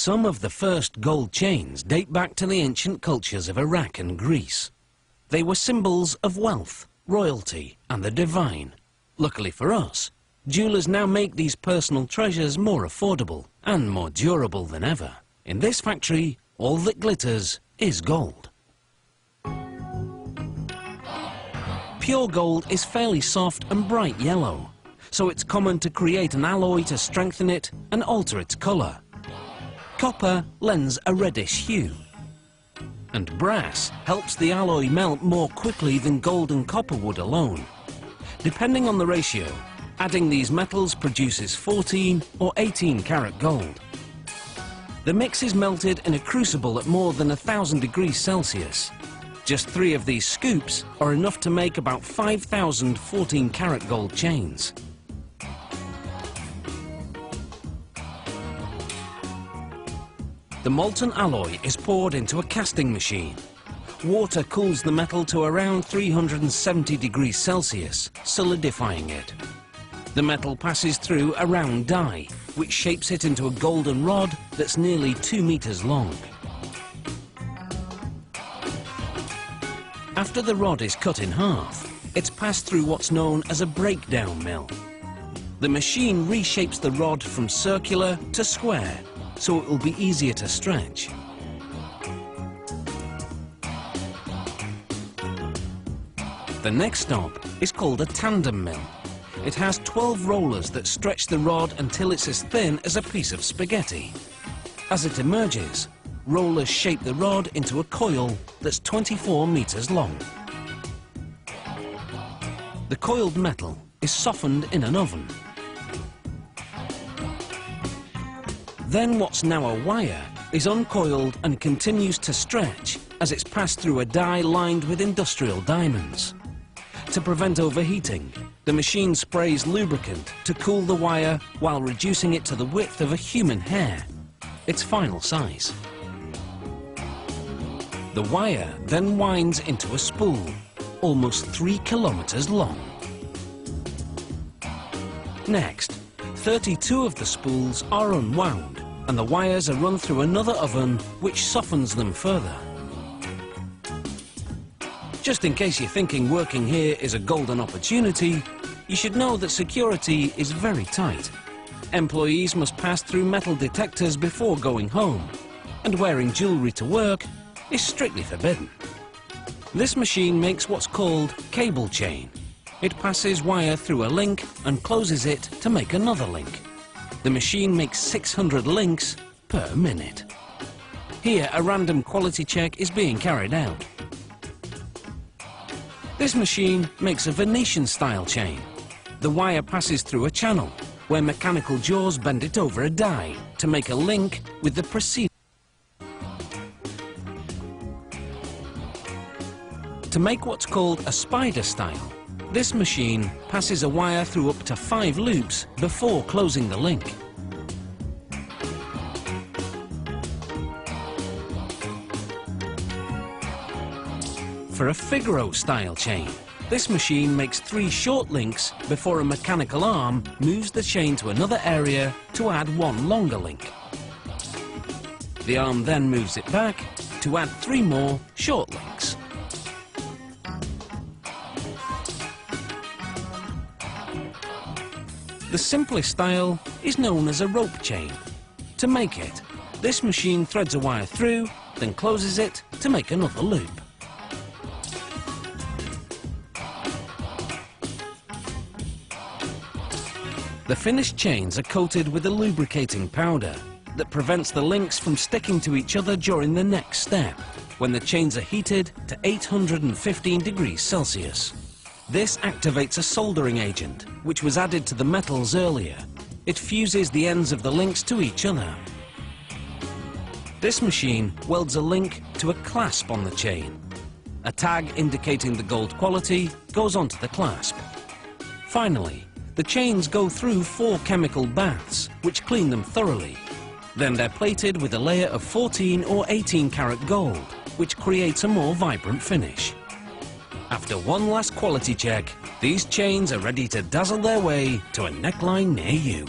Some of the first gold chains date back to the ancient cultures of Iraq and Greece. They were symbols of wealth, royalty, and the divine. Luckily for us, jewelers now make these personal treasures more affordable and more durable than ever. In this factory, all that glitters is gold. Pure gold is fairly soft and bright yellow, so it's common to create an alloy to strengthen it and alter its colour. Copper lends a reddish hue, and brass helps the alloy melt more quickly than gold and copper would alone. Depending on the ratio, adding these metals produces 14 or 18 karat gold. The mix is melted in a crucible at more than 1,000 degrees Celsius. Just 3 of these scoops are enough to make about 5,000 14 karat gold chains. The molten alloy is poured into a casting machine. Water cools the metal to around 370 degrees Celsius, solidifying it. The metal passes through a round die, which shapes it into a golden rod that's nearly 2 meters long. After the rod is cut in half, it's passed through what's known as a breakdown mill. The machine reshapes the rod from circular to square, so it will be easier to stretch. The next stop is called a tandem mill. It has 12 rollers that stretch the rod until it's as thin as a piece of spaghetti. As it emerges, rollers shape the rod into a coil that's 24 meters long. The coiled metal is softened in an oven. Then what's now a wire is uncoiled and continues to stretch as it's passed through a die lined with industrial diamonds. To prevent overheating, the machine sprays lubricant to cool the wire while reducing it to the width of a human hair, its final size. The wire then winds into a spool, almost 3 kilometers long. Next, 32 of the spools are unwound, and the wires are run through another oven which softens them further. Just in case you're thinking working here is a golden opportunity, you should know that security is very tight. Employees must pass through metal detectors before going home, and wearing jewellery to work is strictly forbidden. This machine makes what's called cable chain. It passes wire through a link and closes it to make another link. The machine makes 600 links per minute. Here, a random quality check is being carried out. This machine makes a Venetian-style chain. The wire passes through a channel, where mechanical jaws bend it over a die to make a link with the preceding. To make what's called a spider style, this machine passes a wire through up to 5 loops before closing the link. For a Figaro style chain, this machine makes 3 short links before a mechanical arm moves the chain to another area to add 1 longer link. The arm then moves it back to add 3 more short links. The simplest style is known as a rope chain. To make it, this machine threads a wire through, then closes it to make another loop. The finished chains are coated with a lubricating powder that prevents the links from sticking to each other during the next step, when the chains are heated to 815 degrees Celsius. This activates a soldering agent, which was added to the metals earlier. It fuses the ends of the links to each other. This machine welds a link to a clasp on the chain. A tag indicating the gold quality goes onto the clasp. Finally, the chains go through 4 chemical baths, which clean them thoroughly. Then they're plated with a layer of 14 or 18 karat gold, which creates a more vibrant finish. After one last quality check, these chains are ready to dazzle their way to a neckline near you.